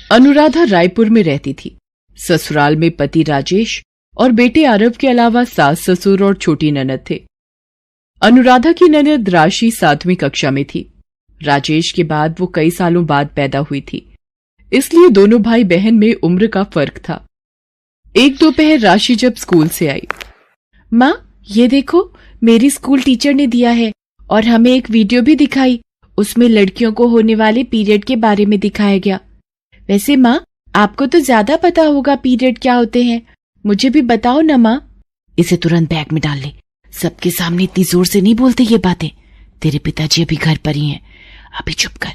अनुराधा रायपुर में रहती थी। ससुराल में पति राजेश और बेटे आरव के अलावा सास ससुर और छोटी ननद थे। अनुराधा की ननद राशि 7वीं कक्षा में थी। राजेश के बाद वो कई सालों बाद पैदा हुई थी, इसलिए दोनों भाई बहन में उम्र का फर्क था। एक दोपहर राशि जब स्कूल से आई, माँ ये देखो मेरी स्कूल टीचर ने दिया है और हमें एक वीडियो भी दिखाई। उसमें लड़कियों को होने वाले पीरियड के बारे में दिखाया गया। वैसे माँ आपको तो ज्यादा पता होगा पीरियड क्या होते हैं, मुझे भी बताओ ना माँ। इसे तुरंत बैग में डाल ले, सबके सामने इतनी जोर से नहीं बोलते ये बातें। तेरे पिताजी अभी घर पर ही हैं, अभी चुप कर।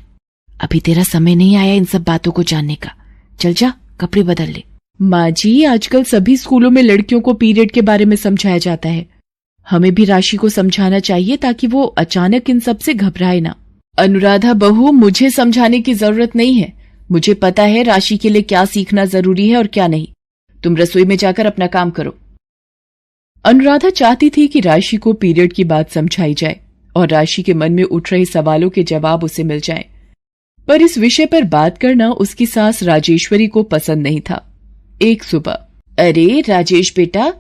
अभी तेरा समय नहीं आया इन सब बातों को जानने का। चल जा कपड़े बदल ले। माँ जी आजकल सभी स्कूलों में लड़कियों को पीरियड के बारे में समझाया जाता है, हमें भी राशि को समझाना चाहिए ताकि वो अचानक इन सब से घबराए ना। अनुराधा बहू, मुझे समझाने की जरूरत नहीं है, मुझे पता है राशि के लिए क्या सीखना जरूरी है और क्या नहीं। तुम रसोई में जाकर अपना काम करो। अनुराधा चाहती थी कि राशि को पीरियड की बात समझाई जाए और राशि के मन में उठ रहे सवालों के जवाब उसे मिल जाएं। पर इस विषय पर बात करना उसकी सास राजेश्वरी को पसंद नहीं था। एक सुबह, अरे राजेश बेटा,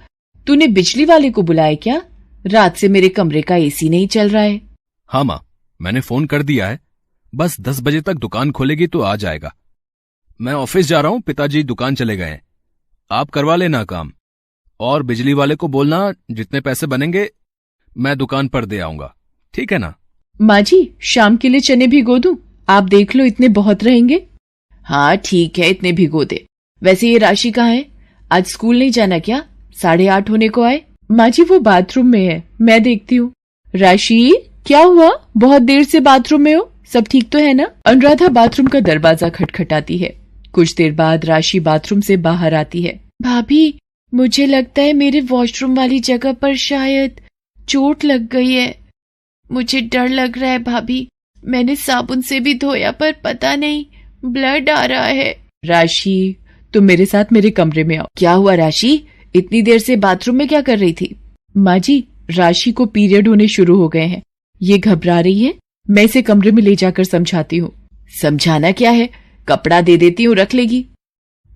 तूने बिजली वाले को बुलाया क्या? रात से मेरे कमरे का एसी नहीं चल रहा है। हाँ माँ, मैंने फोन कर दिया है, बस 10 बजे तक दुकान खोलेगी तो आ जाएगा। मैं ऑफिस जा रहा हूँ, पिताजी दुकान चले गए हैं। आप करवा लेना काम, और बिजली वाले को बोलना जितने पैसे बनेंगे मैं दुकान पर दे आऊंगा, ठीक है ना? माँ जी शाम के लिए चने भिगो दूं? आप देख लो इतने बहुत रहेंगे। हाँ ठीक है, इतने भिगो दे। वैसे ये राशि कहाँ है? आज स्कूल नहीं जाना क्या? 8:30 होने को आए। माँ जी वो बाथरूम में है, मैं देखती हूँ। राशि क्या हुआ, बहुत देर से बाथरूम में हो, सब ठीक तो है ना? अनुराधा बाथरूम का दरवाजा खटखटाती है। कुछ देर बाद राशि बाथरूम से बाहर आती है। भाभी मुझे लगता है मेरे वॉशरूम वाली जगह पर शायद चोट लग गई है, मुझे डर लग रहा है भाभी। मैंने साबुन से भी धोया पर पता नहीं ब्लड आ रहा है। राशि तुम मेरे साथ मेरे कमरे में आओ। क्या हुआ राशि, इतनी देर से बाथरूम में क्या कर रही थी? माँ जी राशि को पीरियड होने शुरू हो गए हैं, ये घबरा रही है, मैं इसे कमरे में ले जाकर समझाती हूँ। समझाना क्या है, कपड़ा दे देती हूँ, रख लेगी।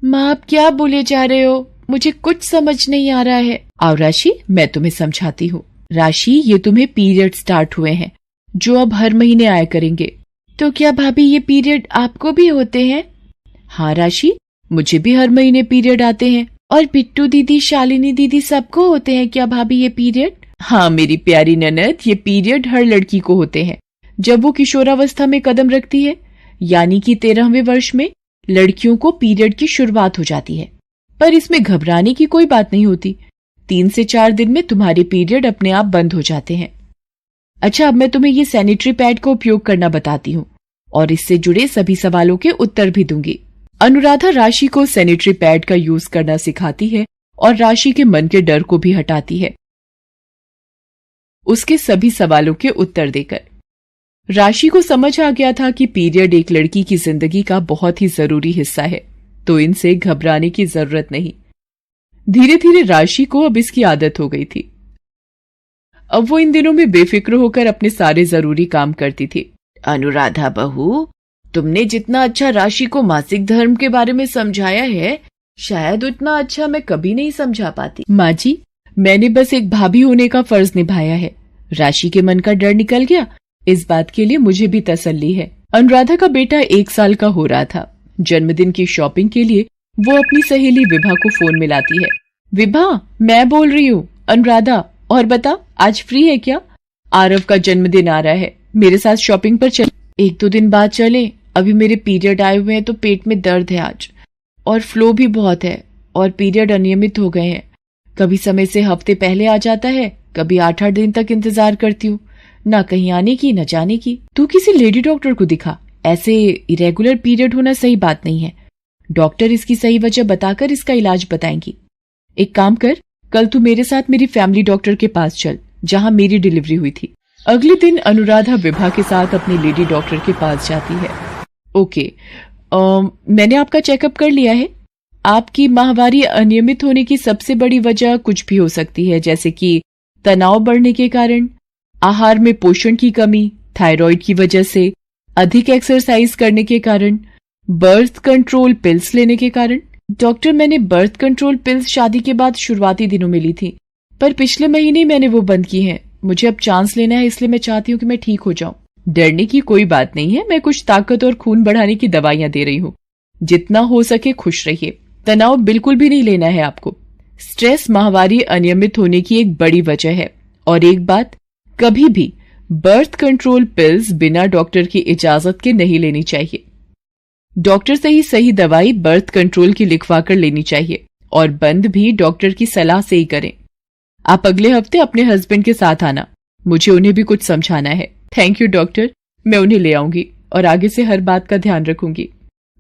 माँ आप क्या बोले जा रहे हो, मुझे कुछ समझ नहीं आ रहा है। आओ राशि मैं तुम्हें समझाती हूँ। राशि ये तुम्हें पीरियड स्टार्ट हुए हैं जो अब हर महीने आया करेंगे। तो क्या भाभी ये पीरियड आपको भी होते हैं? हाँ राशि मुझे भी हर महीने पीरियड आते हैं। और बिट्टू दीदी, शालिनी दीदी सबको होते हैं क्या भाभी ये पीरियड? हाँ मेरी प्यारी ननद, ये पीरियड हर लड़की को होते हैं जब वो किशोरावस्था में कदम रखती है, यानी कि 13वें वर्ष में लड़कियों को पीरियड की शुरुआत हो जाती है। पर इसमें घबराने की कोई बात नहीं होती, 3 से 4 दिन में तुम्हारे पीरियड अपने आप बंद हो जाते हैं। अच्छा अब मैं तुम्हें ये सैनिटरी पैड का उपयोग करना बताती हूँ और इससे जुड़े सभी सवालों के उत्तर भी दूंगी। अनुराधा राशि को सैनिटरी पैड का यूज करना सिखाती है और राशि के मन के डर को भी हटाती है उसके सभी सवालों के उत्तर देकर। राशि को समझ आ गया था कि पीरियड एक लड़की की जिंदगी का बहुत ही जरूरी हिस्सा है, तो इनसे घबराने की जरूरत नहीं। धीरे धीरे राशि को अब इसकी आदत हो गई थी। अब वो इन दिनों में बेफिक्र होकर अपने सारे जरूरी काम करती थी। अनुराधा बहू, तुमने जितना अच्छा राशि को मासिक धर्म के बारे में समझाया है, शायद उतना अच्छा मैं कभी नहीं समझा पाती। माँ जी मैंने बस एक भाभी होने का फर्ज निभाया है। राशि के मन का डर निकल गया, इस बात के लिए मुझे भी तसल्ली है। अनुराधा का बेटा 1 साल का हो रहा था। जन्मदिन की शॉपिंग के लिए वो अपनी सहेली विभा को फोन मिलाती है। विभा मैं बोल रही हूँ। अनुराधा और बता आज फ्री है क्या? आरव का जन्मदिन आ रहा है, मेरे साथ शॉपिंग पर चल। 1-2 दिन बाद चले, अभी मेरे पीरियड आए हुए हैं तो पेट में दर्द है आज, और फ्लो भी बहुत है, और पीरियड अनियमित हो गए हैं। कभी समय से हफ्ते पहले आ जाता है, कभी 8-8 दिन तक इंतजार करती हूँ, ना कहीं आने की न जाने की। तू किसी लेडी डॉक्टर को दिखा, ऐसे इरेगुलर पीरियड होना सही बात नहीं है। डॉक्टर इसकी सही वजह बताकर इसका इलाज बताएंगी। एक काम कर, कल तू मेरे साथ मेरी फैमिली डॉक्टर के पास चल, जहाँ मेरी डिलीवरी हुई थी। अगले दिन अनुराधा विभा के साथ अपनी लेडी डॉक्टर के पास जाती है। ओके, मैंने आपका चेकअप कर लिया है। आपकी माहवारी अनियमित होने की सबसे बड़ी वजह कुछ भी हो सकती है, जैसे कि तनाव बढ़ने के कारण, आहार में पोषण की कमी, थायराइड की वजह से, अधिक एक्सरसाइज करने के कारण, बर्थ कंट्रोल पिल्स लेने के कारण? डॉक्टर, मैंने बर्थ कंट्रोल पिल्स शादी के बाद शुरुआती दिनों में ली थी, पर पिछले महीने मैंने वो बंद की है। मुझे अब चांस लेना है, इसलिए मैं चाहती हूँ कि मैं ठीक हो जाऊं। डरने की कोई बात नहीं है, मैं कुछ ताकत और खून बढ़ाने की दवाइयां दे रही हूँ। जितना हो सके खुश रहिए। तनाव बिल्कुल भी नहीं लेना है आपको। स्ट्रेस माहवारी अनियमित होने की एक बड़ी वजह है। और एक बात, कभी भी बर्थ कंट्रोल पिल्स बिना डॉक्टर की इजाजत के नहीं लेनी चाहिए। डॉक्टर से ही सही दवाई बर्थ कंट्रोल की लिखवा कर लेनी चाहिए, और बंद भी डॉक्टर की सलाह से ही करें। आप अगले हफ्ते अपने हस्बैंड के साथ आना, मुझे उन्हें भी कुछ समझाना है। थैंक यू डॉक्टर, मैं उन्हें ले आऊंगी और आगे से हर बात का ध्यान रखूंगी।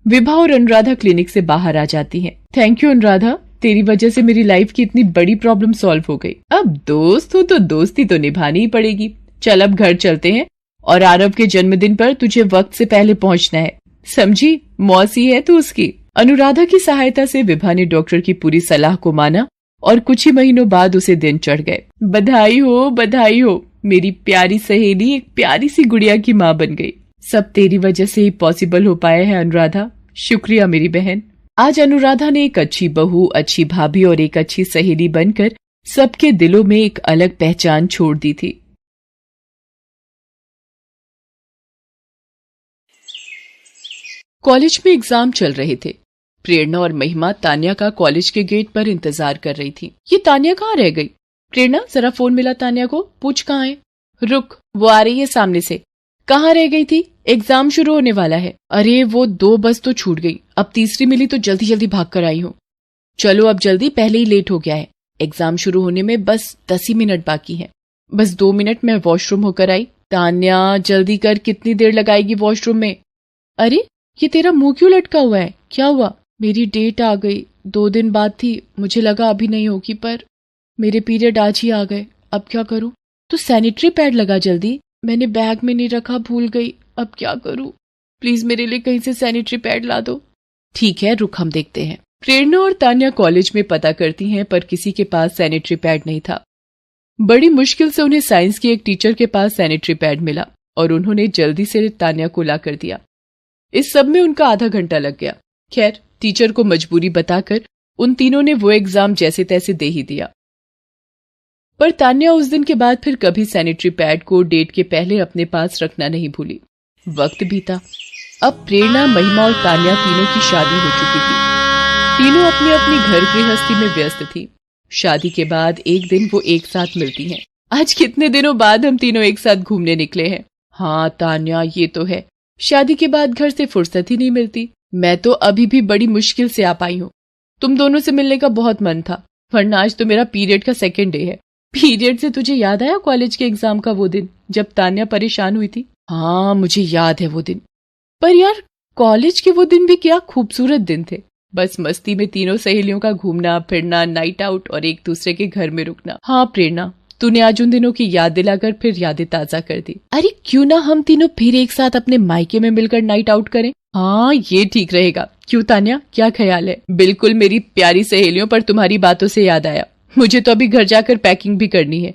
विभा और अनुराधा क्लिनिक से बाहर आ जाती हैं। थैंक यू अनुराधा, तेरी वजह से मेरी लाइफ की इतनी बड़ी प्रॉब्लम सॉल्व हो गई। अब दोस्त हो तो दोस्ती तो निभानी ही पड़ेगी। चल अब घर चलते हैं, और आरव के जन्मदिन पर तुझे वक्त से पहले पहुंचना है, समझी? मौसी है तू उसकी। अनुराधा की सहायता से विभा ने डॉक्टर की पूरी सलाह को माना और कुछ ही महीनों बाद उसे दिन चढ़ गए। बधाई हो, मेरी प्यारी सहेली एक प्यारी सी गुड़िया की माँ बन गई। सब तेरी वजह से ही पॉसिबल हो पाया है अनुराधा, शुक्रिया मेरी बहन। आज अनुराधा ने एक अच्छी बहू, अच्छी भाभी और एक अच्छी सहेली बनकर सबके दिलों में एक अलग पहचान छोड़ दी थी। कॉलेज में एग्जाम चल रहे थे। प्रेरणा और महिमा तान्या का कॉलेज के गेट पर इंतजार कर रही थी। ये तान्या कहाँ रह गई? प्रेरणा, जरा फोन मिला तान्या को, पूछ कहाँ है। रुक, वो आ रही है सामने से। कहाँ रह गई थी? एग्जाम शुरू होने वाला है। अरे वो 2 बस तो छूट गई, अब तीसरी मिली तो जल्दी जल्दी भाग कर आई हूँ। चलो अब जल्दी, पहले ही लेट हो गया है। एग्जाम शुरू होने में बस 10 ही मिनट बाकी है। बस 2 मिनट में वॉशरूम होकर आई। तान्या जल्दी कर, कितनी देर लगाएगी वॉशरूम में? अरे ये तेरा मुंह क्यों लटका हुआ है, क्या हुआ? मेरी डेट आ गई, 2 दिन बाद थी, मुझे लगा अभी नहीं होगी, पर मेरे पीरियड आज ही आ गए, अब क्या करूं? तो सैनिटरी पैड लगा जल्दी, मैंने बैग में नहीं रखा, भूल गई, अब क्या करूं? प्लीज मेरे लिए कहीं से सैनिटरी पैड ला दो। ठीक है रुक, हम देखते हैं। प्रेरणा और तान्या कॉलेज में पता करती हैं, पर किसी के पास सैनिटरी पैड नहीं था। बड़ी मुश्किल से उन्हें साइंस की एक टीचर के पास सैनिटरी पैड मिला और उन्होंने जल्दी से तान्या को ला कर दिया। इस सब में उनका आधा घंटा लग गया। खैर, टीचर को मजबूरी बताकर उन तीनों ने वो एग्जाम जैसे तैसे दे ही दिया। पर तान्या उस दिन के बाद फिर कभी सैनिटरी पैड को डेट के पहले अपने पास रखना नहीं भूली। वक्त बीता। अब प्रेरणा, महिमा और तान्या तीनों की शादी हो चुकी थी। तीनों अपनी अपनी घर गृहस्थी में व्यस्त थी। शादी के बाद एक दिन वो एक साथ मिलती हैं। आज कितने दिनों बाद हम तीनों एक साथ घूमने निकले हैं। हाँ तान्या, ये तो है, शादी के बाद घर से फुर्सत ही नहीं मिलती। मैं तो अभी भी बड़ी मुश्किल से आ पाई हूँ। तुम दोनों से मिलने का बहुत मन था, वरना आज तो मेरा पीरियड का 2nd डे है। पीरियड से तुझे याद आया कॉलेज के एग्जाम का वो दिन जब तान्या परेशान हुई थी? हाँ मुझे याद है वो दिन। पर यार, कॉलेज के वो दिन भी क्या खूबसूरत दिन थे। बस मस्ती में तीनों सहेलियों का घूमना फिरना, नाइट आउट और एक दूसरे के घर में रुकना। हाँ प्रेरणा, तूने आज उन दिनों की याद दिलाकर फिर यादें ताजा कर दी। अरे क्यों ना हम तीनों फिर एक साथ अपने मायके में मिलकर नाइट आउट करें? हाँ ये ठीक रहेगा। क्यों तान्या, क्या ख्याल है? बिल्कुल मेरी प्यारी सहेलियों, पर तुम्हारी बातों से याद आया, मुझे तो अभी घर जाकर पैकिंग भी करनी है।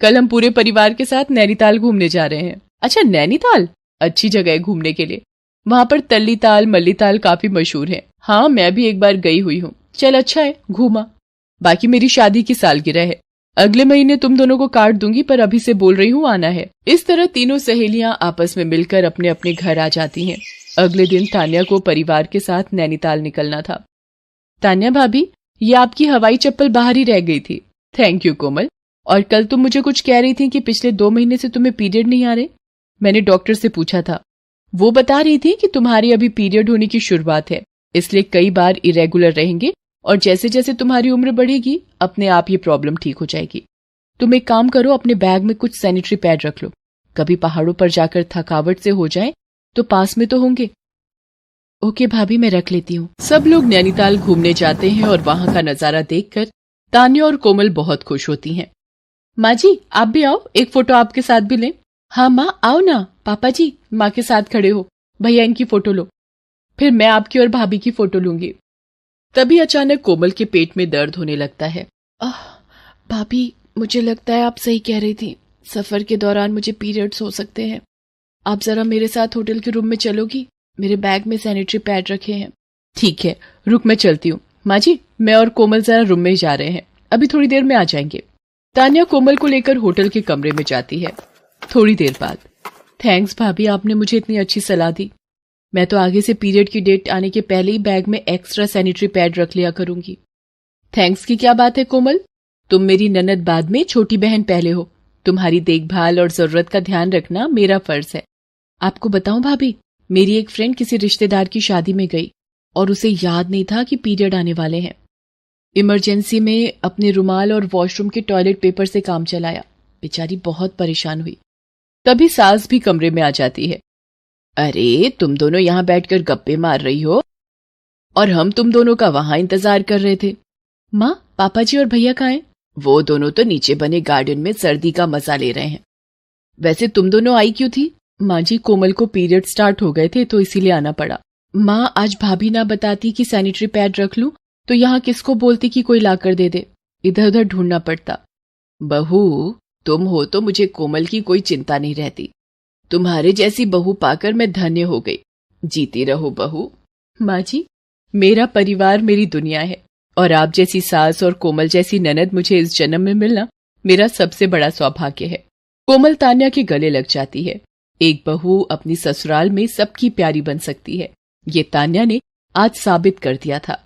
कल हम पूरे परिवार के साथ नैनीताल घूमने जा रहे हैं। अच्छा नैनीताल, अच्छी जगह है घूमने के लिए। वहाँ पर तल्ली ताल, मल्ली ताल काफी मशहूर है। हाँ मैं भी एक बार गई हुई हूँ। चल अच्छा है, घूमा। बाकी मेरी शादी की सालगिरह है, अगले महीने तुम दोनों को काट दूंगी, पर अभी से बोल रही हूँ आना है। इस तरह तीनों सहेलियां आपस में मिलकर अपने अपने घर आ जाती हैं। अगले दिन तान्या को परिवार के साथ नैनीताल निकलना था। तान्या भाभी, ये आपकी हवाई चप्पल बाहर ही रह गई थी। थैंक यू कोमल। और कल तुम मुझे कुछ कह रही थी कि पिछले 2 महीने से तुम्हें पीरियड नहीं आ रहे। मैंने डॉक्टर से पूछा था, वो बता रही थी कि तुम्हारी अभी पीरियड होने की शुरुआत है, इसलिए कई बार इरेगुलर रहेंगे और जैसे जैसे तुम्हारी उम्र बढ़ेगी अपने आप ये प्रॉब्लम ठीक हो जाएगी। तुम एक काम करो, अपने बैग में कुछ सैनिटरी पैड रख लो, कभी पहाड़ों पर जाकर थकावट से हो जाए तो पास में तो होंगे। ओके भाभी, मैं रख लेती हूँ। सब लोग नैनीताल घूमने जाते हैं और वहाँ का नजारा देखकर तान्या और कोमल बहुत खुश होती हैं। माँ जी आप भी आओ, एक फोटो आपके साथ भी लें। हाँ माँ आओ ना। पापा जी माँ के साथ खड़े हो, भैया इनकी फोटो लो, फिर मैं आपकी और भाभी की फोटो लूंगी। तभी अचानक कोमल के पेट में दर्द होने लगता है। भाभी मुझे लगता है आप सही कह रही थी, सफर के दौरान मुझे पीरियड्स हो सकते हैं। आप जरा मेरे साथ होटल के रूम में चलोगी? मेरे बैग में सैनिटरी पैड रखे हैं। ठीक है, रुक मैं चलती हूँ। माँ जी, मैं और कोमल जरा रूम में जा रहे हैं, अभी थोड़ी देर में आ जाएंगे। तान्या कोमल को लेकर होटल के कमरे में जाती है। थोड़ी देर बाद, थैंक्स भाभी, आपने मुझे इतनी अच्छी सलाह दी। मैं तो आगे से पीरियड की डेट आने के पहले ही बैग में एक्स्ट्रा सैनिटरी पैड रख लिया करूंगी। थैंक्स की क्या बात है कोमल, तुम मेरी ननद बाद में, छोटी बहन पहले हो। तुम्हारी देखभाल और जरूरत का ध्यान रखना मेरा फर्ज है। आपको बताऊं भाभी, मेरी एक फ्रेंड किसी रिश्तेदार की शादी में गई और उसे याद नहीं था कि पीरियड आने वाले हैं। इमरजेंसी में अपने रुमाल और वॉशरूम के टॉयलेट पेपर से काम चलाया। बेचारी बहुत परेशान हुई। तभी सास भी कमरे में आ जाती है। अरे, तुम दोनों यहां बैठकर गप्पे मार रही हो और हम तुम दोनों का वहां इंतजार कर रहे थे। माँ, पापा जी और भैया कहाँ हैं? वो दोनों तो नीचे बने गार्डन में सर्दी का मजा ले रहे हैं। वैसे तुम दोनों आई क्यों थी? माँ जी, कोमल को पीरियड स्टार्ट हो गए थे तो इसीलिए आना पड़ा। माँ, आज भाभी ना बताती कि सैनिटरी पैड रख लूं तो यहाँ किसको बोलती कि कोई लाकर दे दे, इधर उधर ढूंढना पड़ता। बहू, तुम हो तो मुझे कोमल की कोई चिंता नहीं रहती। तुम्हारे जैसी बहू पाकर मैं धन्य हो गई। जीती रहो बहू। माँ जी, मेरा परिवार मेरी दुनिया है और आप जैसी सास और कोमल जैसी ननद मुझे इस जन्म में मिलना मेरा सबसे बड़ा सौभाग्य है। कोमल तान्या के गले लग जाती है। एक बहू अपनी ससुराल में सबकी प्यारी बन सकती है, ये तान्या ने आज साबित कर दिया था।